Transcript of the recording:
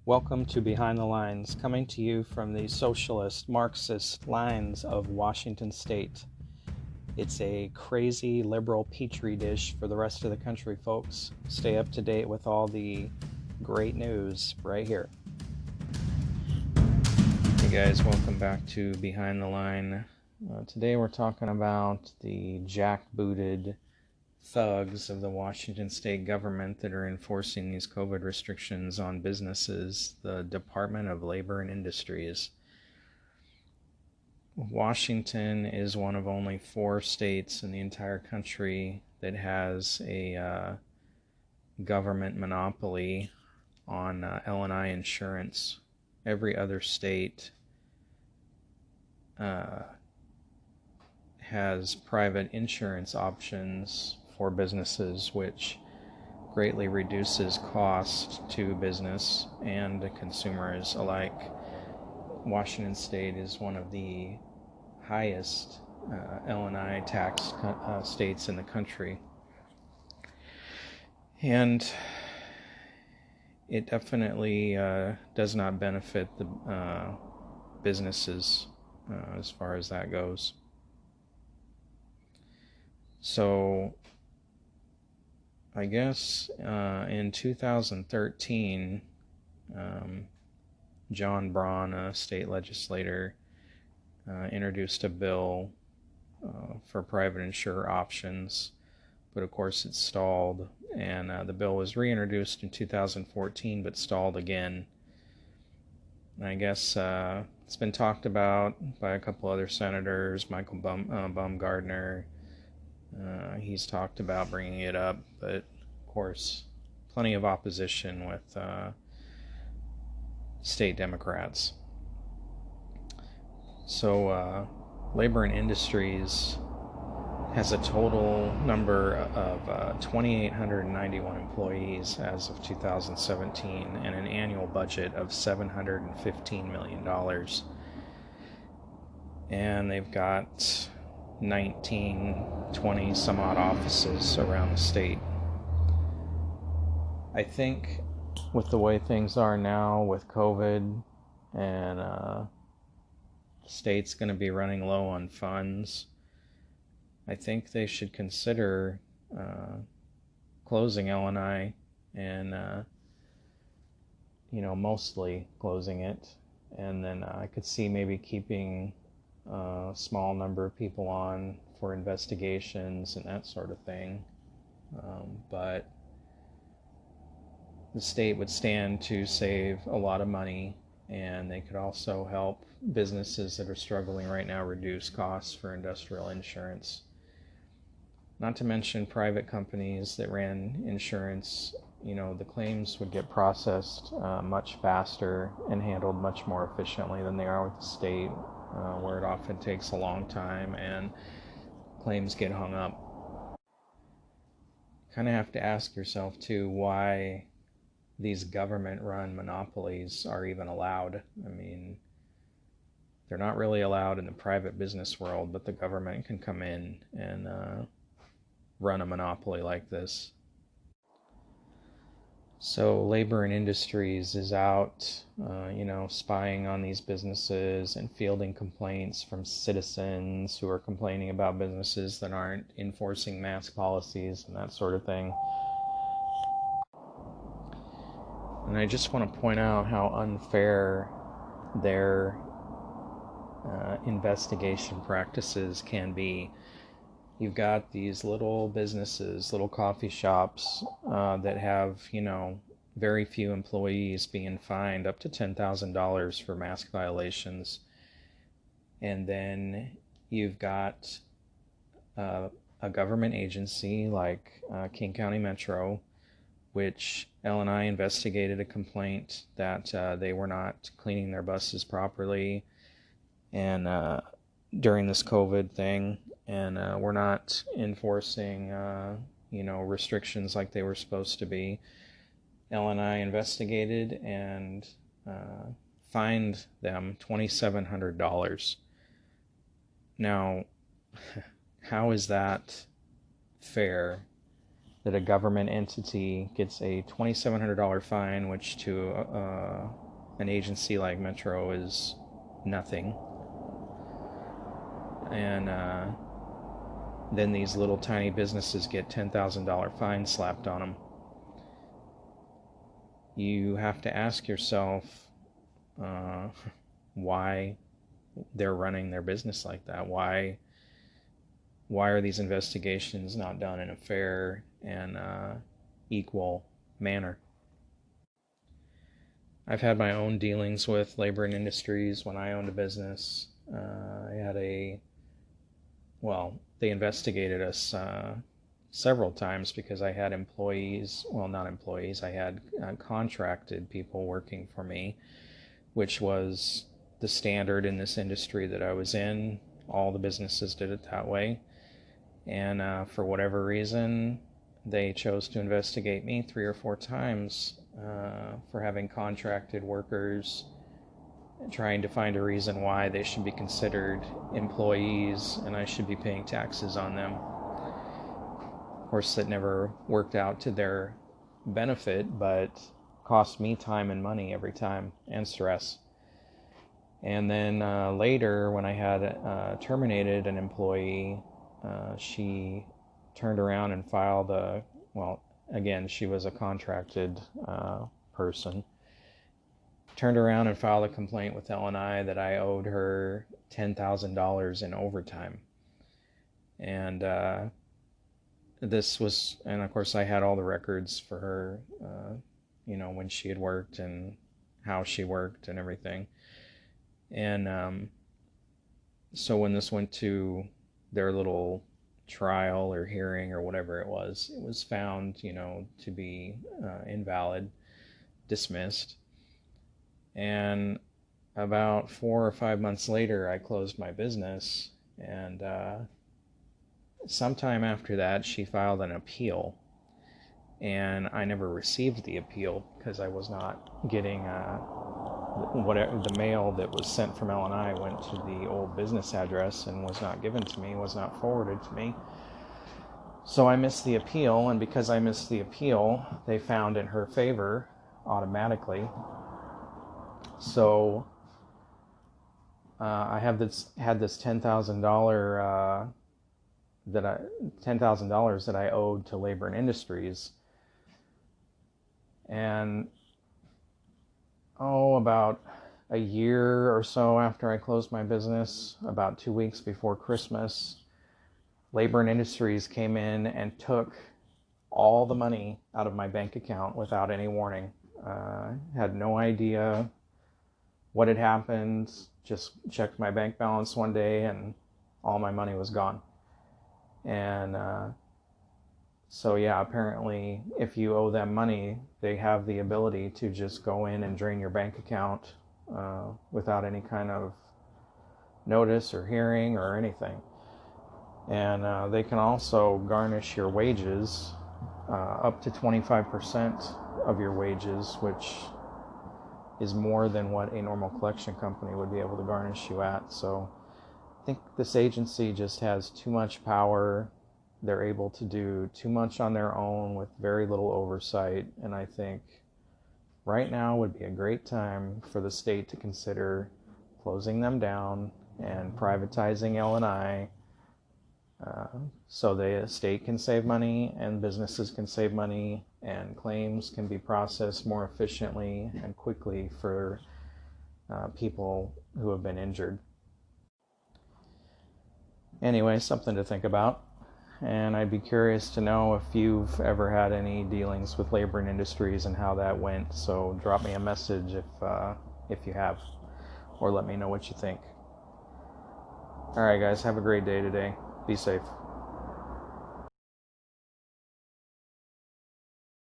Welcome to Behind the Lines, coming to you from the socialist, Marxist lines of Washington State. It's a crazy liberal petri dish for the rest of the country, folks. Stay up to date with all the great news right here. Hey guys, welcome back to Behind the Line. Today we're talking about the jackbooted thugs of the Washington state government that are enforcing these COVID restrictions on businesses, the Department of Labor and Industries. Washington is one of only 4 states in the entire country that has a government monopoly on LNI insurance. Every other state has private insurance options for businesses, which greatly reduces cost to business and consumers alike. Washington State is one of the highest LNI tax states in the country, and it definitely does not benefit the businesses as far as that goes. So I guess in 2013, John Braun, a state legislator, introduced a bill for private insurer options, but of course it stalled, and the bill was reintroduced in 2014 but stalled again. And I guess it's been talked about by a couple other senators, Michael Baumgardner. He's talked about bringing it up, but of course plenty of opposition with state Democrats. So Labor and Industries has a total number of 2,891 employees as of 2017 and an annual budget of $715 million. And they've got 20 some odd offices around the state. I think with the way things are now with COVID and the state's going to be running low on funds, I think they should consider closing LNI and mostly closing it, and then I could see maybe keeping a small number of people on for investigations and that sort of thing, but the state would stand to save a lot of money, and they could also help businesses that are struggling right now reduce costs for industrial insurance. Not to mention private companies that ran insurance, the claims would get processed much faster and handled much more efficiently than they are with the state, where it often takes a long time and claims get hung up. You kind of have to ask yourself too why these government-run monopolies are even allowed. I mean, they're not really allowed in the private business world, but the government can come in and run a monopoly like this. So Labor and Industries is out, spying on these businesses and fielding complaints from citizens who are complaining about businesses that aren't enforcing mask policies and that sort of thing. And I just want to point out how unfair their investigation practices can be. You've got these little businesses, little coffee shops that have, very few employees being fined up to $10,000 for mask violations. And then you've got a government agency like King County Metro, which LNI investigated a complaint that they were not cleaning their buses properly and during this COVID thing, and we're not enforcing restrictions like they were supposed to be. LNI investigated and fined them $2,700. Now, how is that fair that a government entity gets a $2,700 fine, which to an agency like Metro is nothing. And then these little tiny businesses get $10,000 fines slapped on them. You have to ask yourself why they're running their business like that. Why are these investigations not done in a fair and equal manner? I've had my own dealings with labor and industries when I owned a business. I had they investigated us several times because I had I had contracted people working for me, which was the standard in this industry that I was in. All the businesses did it that way. And for whatever reason, they chose to investigate me 3 or 4 times for having contracted workers, trying to find a reason why they should be considered employees and I should be paying taxes on them. Of course, that never worked out to their benefit, but cost me time and money every time, and stress. And then later, when I had terminated an employee, she turned around and filed again, she was a contracted person, turned around and filed a complaint with LNI that I owed her $10,000 in overtime. And and of course I had all the records for her, when she had worked and how she worked and everything. And so when this went to their little trial or hearing or whatever it was found, to be invalid, dismissed. And about 4 or 5 months later, I closed my business, and sometime after that, she filed an appeal, and I never received the appeal because I was not getting whatever the mail that was sent from LNI went to the old business address and was not given to me, was not forwarded to me. So I missed the appeal, and because I missed the appeal, they found in her favor automatically. So I had this $10,000 $10,000 that I owed to Labor and Industries, and about a year or so after I closed my business, about 2 weeks before Christmas, Labor and Industries came in and took all the money out of my bank account without any warning. Had no idea what had happened, just checked my bank balance one day and all my money was gone. And so yeah, apparently if you owe them money, they have the ability to just go in and drain your bank account without any kind of notice or hearing or anything. And they can also garnish your wages up to 25% of your wages, which is more than what a normal collection company would be able to garnish you at. So I think this agency just has too much power. They're able to do too much on their own with very little oversight, and I think right now would be a great time for the state to consider closing them down and privatizing LNI, so the state can save money and businesses can save money and claims can be processed more efficiently and quickly for people who have been injured. Anyway, something to think about. And I'd be curious to know if you've ever had any dealings with Labor and Industries and how that went. So drop me a message if you have, or let me know what you think. All right, guys, have a great day today. Be safe.